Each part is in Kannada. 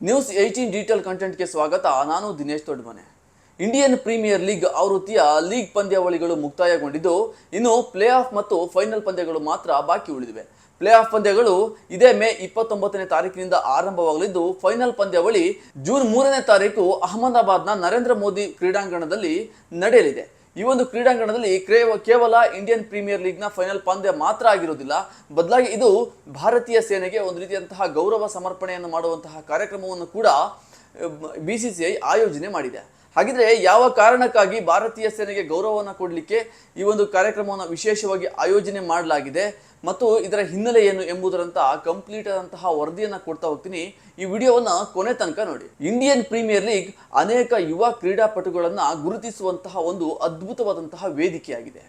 ನ್ಯೂಸ್ 18 ಡಿಜಿಟಲ್ ಕಂಟೆಂಟ್ಗೆ ಸ್ವಾಗತ. ನಾನು ದಿನೇಶ್ ದೊಡ್ಡಮನೆ. ಇಂಡಿಯನ್ ಪ್ರೀಮಿಯರ್ ಲೀಗ್ ಆವೃತ್ತಿಯ ಲೀಗ್ ಪಂದ್ಯಾವಳಿಗಳು ಮುಕ್ತಾಯಗೊಂಡಿದ್ದು, ಇನ್ನು ಪ್ಲೇ ಆಫ್ ಮತ್ತು ಫೈನಲ್ ಪಂದ್ಯಗಳು ಮಾತ್ರ ಬಾಕಿ ಉಳಿದಿವೆ. ಪ್ಲೇ ಆಫ್ ಪಂದ್ಯಗಳು ಇದೇ ಮೇ 29ನೇ ತಾರೀಕಿನಿಂದ ಆರಂಭವಾಗಲಿದ್ದು, ಫೈನಲ್ ಪಂದ್ಯಾವಳಿ ಜೂನ್ 3ನೇ ತಾರೀಕು ಅಹಮದಾಬಾದ್ನ ನರೇಂದ್ರ ಮೋದಿ ಕ್ರೀಡಾಂಗಣದಲ್ಲಿ ನಡೆಯಲಿದೆ. ಈ ಒಂದು ಕ್ರೀಡಾಂಗಣದಲ್ಲಿ ಕೇವಲ ಇಂಡಿಯನ್ ಪ್ರೀಮಿಯರ್ ಲೀಗ್ನ ಫೈನಲ್ ಪಂದ್ಯ ಮಾತ್ರ ಆಗಿರುವುದಿಲ್ಲ, ಬದಲಾಗಿ ಇದು ಭಾರತೀಯ ಸೇನೆಗೆ ಒಂದು ರೀತಿಯಂತಹ ಗೌರವ ಸಮರ್ಪಣೆಯನ್ನು ಮಾಡುವಂತಹ ಕಾರ್ಯಕ್ರಮವನ್ನು ಕೂಡ BCCI ಆಯೋಜನೆ ಮಾಡಿದೆ. ಹಾಗಿದ್ರೆ ಯಾವ ಕಾರಣಕ್ಕಾಗಿ ಭಾರತೀಯ ಸೇನೆಗೆ ಗೌರವವನ್ನು ಕೊಡಲಿಕ್ಕೆ ಈ ಒಂದು ಕಾರ್ಯಕ್ರಮವನ್ನು ವಿಶೇಷವಾಗಿ ಆಯೋಜನೆ ಮಾಡಲಾಗಿದೆ ಮತ್ತು ಇದರ ಹಿನ್ನೆಲೆ ಏನು ಎಂಬುದರಂತ ಕಂಪ್ಲೀಟ್ ಆದಂತಹ ವರದಿಯನ್ನು ಕೊಡ್ತಾ ಹೋಗ್ತೀನಿ. ಈ ವಿಡಿಯೋವನ್ನು ಕೊನೆ ತನಕ ನೋಡಿ. ಇಂಡಿಯನ್ ಪ್ರೀಮಿಯರ್ ಲೀಗ್ ಅನೇಕ ಯುವ ಕ್ರೀಡಾಪಟುಗಳನ್ನು ಗುರುತಿಸುವಂತಹ ಒಂದು ಅದ್ಭುತವಾದಂತಹ ವೇದಿಕೆಯಾಗಿದೆ.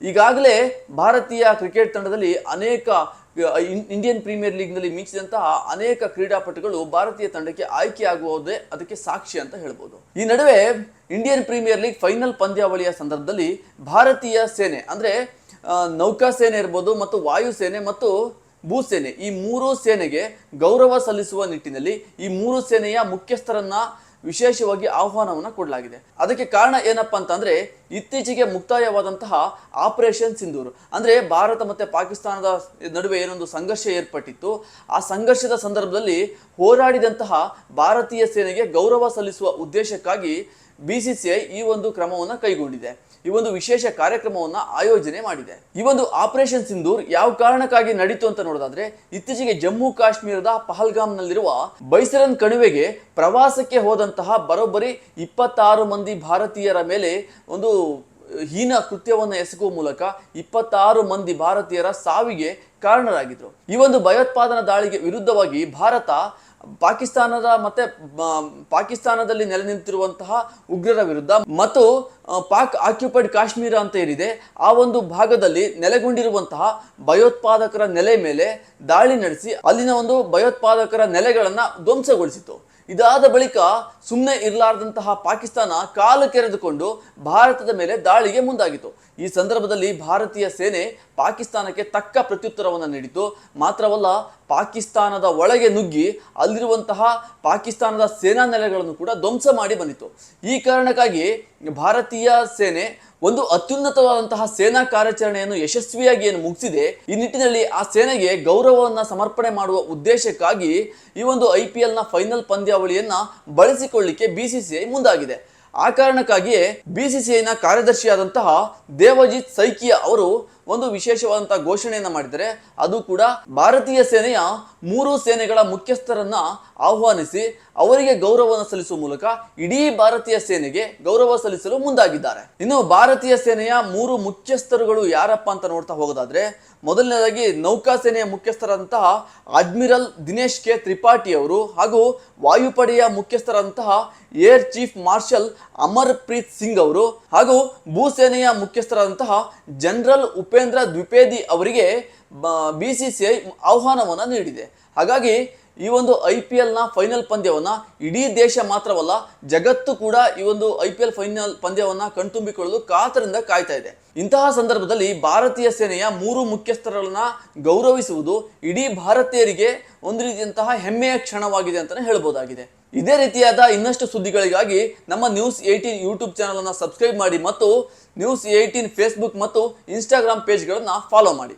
ಈಗಾಗಲೇ ಭಾರತೀಯ ಕ್ರಿಕೆಟ್ ತಂಡದಲ್ಲಿ ಅನೇಕ ಇಂಡಿಯನ್ ಪ್ರೀಮಿಯರ್ ಲೀಗ್ನಲ್ಲಿ ಮಿಂಚಿದಂತಹ ಅನೇಕ ಕ್ರೀಡಾಪಟುಗಳು ಭಾರತೀಯ ತಂಡಕ್ಕೆ ಆಯ್ಕೆಯಾಗುವುದೇ ಅದಕ್ಕೆ ಸಾಕ್ಷಿ ಅಂತ ಹೇಳ್ಬೋದು. ಈ ನಡುವೆ ಇಂಡಿಯನ್ ಪ್ರೀಮಿಯರ್ ಲೀಗ್ ಫೈನಲ್ ಪಂದ್ಯಾವಳಿಯ ಸಂದರ್ಭದಲ್ಲಿ ಭಾರತೀಯ ಸೇನೆ ಅಂದ್ರೆ ನೌಕಾ ಸೇನೆ ಇರ್ಬೋದು ಮತ್ತು ವಾಯುಸೇನೆ ಮತ್ತು ಭೂಸೇನೆ, ಈ ಮೂರು ಸೇನೆಗೆ ಗೌರವ ಸಲ್ಲಿಸುವ ನಿಟ್ಟಿನಲ್ಲಿ ಈ ಮೂರು ಸೇನೆಯ ಮುಖ್ಯಸ್ಥರನ್ನ ವಿಶೇಷವಾಗಿ ಆಹ್ವಾನವನ್ನು ಕೊಡಲಾಗಿದೆ. ಅದಕ್ಕೆ ಕಾರಣ ಏನಪ್ಪಾ ಅಂತಂದ್ರೆ, ಇತ್ತೀಚೆಗೆ ಮುಕ್ತಾಯವಾದಂತಹ ಆಪರೇಷನ್ ಸಿಂಧೂರ್ ಅಂದ್ರೆ ಭಾರತ ಮತ್ತೆ ಪಾಕಿಸ್ತಾನದ ನಡುವೆ ಏನೊಂದು ಸಂಘರ್ಷ ಏರ್ಪಟ್ಟಿತ್ತು. ಆ ಸಂಘರ್ಷದ ಸಂದರ್ಭದಲ್ಲಿ ಹೋರಾಡಿದಂತಹ ಭಾರತೀಯ ಸೇನೆಗೆ ಗೌರವ ಸಲ್ಲಿಸುವ ಉದ್ದೇಶಕ್ಕಾಗಿ BCCI ಈ ಒಂದು ಕ್ರಮವನ್ನು ಕೈಗೊಂಡಿದೆ. ಈ ಒಂದು ವಿಶೇಷ ಕಾರ್ಯಕ್ರಮವನ್ನು ಆಯೋಜನೆ ಮಾಡಿದೆ. ಈ ಒಂದು ಆಪರೇಷನ್ ಸಿಂಧೂರ್ ಯಾವ ಕಾರಣಕ್ಕಾಗಿ ನಡೀತು ಅಂತ ನೋಡೋದಾದ್ರೆ, ಇತ್ತೀಚೆಗೆ ಜಮ್ಮು ಕಾಶ್ಮೀರದ ಪಹಲ್ಗಾಮ್ನಲ್ಲಿರುವ ಬೈಸರನ್ ಕಣಿವೆಗೆ ಪ್ರವಾಸಕ್ಕೆ ಹೋದಂತಹ ಬರೋಬ್ಬರಿ 26 ಮಂದಿ ಭಾರತೀಯರ ಮೇಲೆ ಒಂದು ಹೀನ ಕೃತ್ಯವನ್ನು ಎಸಗುವ ಮೂಲಕ 26 ಮಂದಿ ಭಾರತೀಯರ ಸಾವಿಗೆ ಕಾರಣರಾಗಿದ್ರು. ಈ ಒಂದು ಭಯೋತ್ಪಾದನಾ ದಾಳಿಗೆ ವಿರುದ್ಧವಾಗಿ ಭಾರತ ಪಾಕಿಸ್ತಾನದಲ್ಲಿ ನೆಲೆ ನಿಂತಿರುವಂತಹ ಉಗ್ರರ ವಿರುದ್ಧ ಮತ್ತು ಪಾಕ್ ಆಕ್ಯುಪೈಡ್ ಕಾಶ್ಮೀರ ಅಂತ ಏನಿದೆ ಆ ಒಂದು ಭಾಗದಲ್ಲಿ ನೆಲೆಗೊಂಡಿರುವಂತಹ ಭಯೋತ್ಪಾದಕರ ನೆಲೆ ಮೇಲೆ ದಾಳಿ ನಡೆಸಿ ಅಲ್ಲಿನ ಒಂದು ಭಯೋತ್ಪಾದಕರ ನೆಲೆಗಳನ್ನ ಧ್ವಂಸಗೊಳಿಸಿತು. ಇದಾದ ಬಳಿಕ ಸುಮ್ಮನೆ ಇರಲಾರದಂತಹ ಪಾಕಿಸ್ತಾನ ಕಾಲು ಕೆರೆದುಕೊಂಡು ಭಾರತದ ಮೇಲೆ ದಾಳಿಗೆ ಮುಂದಾಗಿತ್ತು. ಈ ಸಂದರ್ಭದಲ್ಲಿ ಭಾರತೀಯ ಸೇನೆ ಪಾಕಿಸ್ತಾನಕ್ಕೆ ತಕ್ಕ ಪ್ರತ್ಯುತ್ತರವನ್ನು ನೀಡಿತು. ಮಾತ್ರವಲ್ಲ, ಪಾಕಿಸ್ತಾನದ ಒಳಗೆ ನುಗ್ಗಿ ಅಲ್ಲಿರುವಂತಹ ಪಾಕಿಸ್ತಾನದ ಸೇನಾ ನೆಲೆಗಳನ್ನು ಕೂಡ ಧ್ವಂಸ ಮಾಡಿ ಬಂದಿತು. ಈ ಕಾರಣಕ್ಕಾಗಿ ಭಾರತೀಯ ಸೇನೆ ಒಂದು ಅತ್ಯುನ್ನತವಾದಂತಹ ಸೇನಾ ಕಾರ್ಯಾಚರಣೆಯನ್ನು ಯಶಸ್ವಿಯಾಗಿ ಏನು ಮುಗಿಸಿದೆ, ಈ ನಿಟ್ಟಿನಲ್ಲಿ ಆ ಸೇನೆಗೆ ಗೌರವವನ್ನು ಸಮರ್ಪಣೆ ಮಾಡುವ ಉದ್ದೇಶಕ್ಕಾಗಿ ಈ ಒಂದು IPLನ ಫೈನಲ್ ಪಂದ್ಯಾವಳಿಯನ್ನ ಬಳಸಿಕೊಳ್ಳಿಕ್ಕೆ BCCI ಮುಂದಾಗಿದೆ. ಆ ಕಾರಣಕ್ಕಾಗಿಯೇ BCCIನ ಕಾರ್ಯದರ್ಶಿಯಾದಂತಹ ದೇವಜಿತ್ ಸೈಕಿಯಾ ಅವರು ಒಂದು ವಿಶೇಷವಾದಂತಹ ಘೋಷಣೆಯನ್ನ ಮಾಡಿದ್ದಾರೆ. ಅದು ಕೂಡ ಭಾರತೀಯ ಸೇನೆಯ 3 ಸೇನೆಗಳ ಮುಖ್ಯಸ್ಥರನ್ನ ಆಹ್ವಾನಿಸಿ ಅವರಿಗೆ ಗೌರವವನ್ನು ಸಲ್ಲಿಸುವ ಮೂಲಕ ಇಡೀ ಭಾರತೀಯ ಸೇನೆಗೆ ಗೌರವ ಸಲ್ಲಿಸಲು ಮುಂದಾಗಿದ್ದಾರೆ. ಇನ್ನು ಭಾರತೀಯ ಸೇನೆಯ 3 ಮುಖ್ಯಸ್ಥರುಗಳು ಯಾರಪ್ಪ ಅಂತ ನೋಡ್ತಾ ಹೋಗೋದಾದ್ರೆ, ಮೊದಲನೇದಾಗಿ ನೌಕಾ ಸೇನೆಯ ಮುಖ್ಯಸ್ಥರಂತಹ ಅಡ್ಮಿರಲ್ ದಿನೇಶ್ ಕೆ ತ್ರಿಪಾಠಿ ಅವರು, ಹಾಗೂ ವಾಯುಪಡೆಯ ಮುಖ್ಯಸ್ಥರಂತಹ air chief marshal Amar Preet Singh ಅವರು, ಹಾಗೂ ಭೂಸೇನೆಯ ಮುಖ್ಯಸ್ಥರಾದಂತಹ ಜನರಲ್ ಉಪೇಂದ್ರ ದ್ವಿವೇದಿ ಅವರಿಗೆ BCCI ಆಹ್ವಾನವನ್ನು ನೀಡಿದೆ. ಹಾಗಾಗಿ ಈ ಒಂದು IPLನ ಫೈನಲ್ ಪಂದ್ಯವನ್ನ ಇಡೀ ದೇಶ ಮಾತ್ರವಲ್ಲ, ಜಗತ್ತು ಕೂಡ ಈ ಒಂದು IPL ಫೈನಲ್ ಪಂದ್ಯವನ್ನ ಕಣ್ತುಂಬಿಕೊಳ್ಳಲು ಕಾತರದಿಂದ ಕಾಯ್ತಾ ಇದೆ. ಇಂತಹ ಸಂದರ್ಭದಲ್ಲಿ ಭಾರತೀಯ ಸೇನೆಯ 3 ಮುಖ್ಯಸ್ಥರನ್ನ ಗೌರವಿಸುವುದು ಇಡೀ ಭಾರತೀಯರಿಗೆ ಒಂದು ರೀತಿಯಂತಹ ಹೆಮ್ಮೆಯ ಕ್ಷಣವಾಗಿದೆ ಅಂತಾನೆ ಹೇಳ್ಬೋದಾಗಿದೆ. ಇದೇ ರೀತಿಯಾದ ಇನ್ನಷ್ಟು ಸುದ್ದಿಗಳಿಗಾಗಿ ನಮ್ಮ ನ್ಯೂಸ್ 18 ಯೂಟ್ಯೂಬ್ ಚಾನಲ್ ಅನ್ನು ಸಬ್ಸ್ಕ್ರೈಬ್ ಮಾಡಿ ಮತ್ತು ನ್ಯೂಸ್ 18 ಫೇಸ್ಬುಕ್ ಮತ್ತು ಇನ್ಸ್ಟಾಗ್ರಾಮ್ ಪೇಜ್ಗಳನ್ನು ಫಾಲೋ ಮಾಡಿ.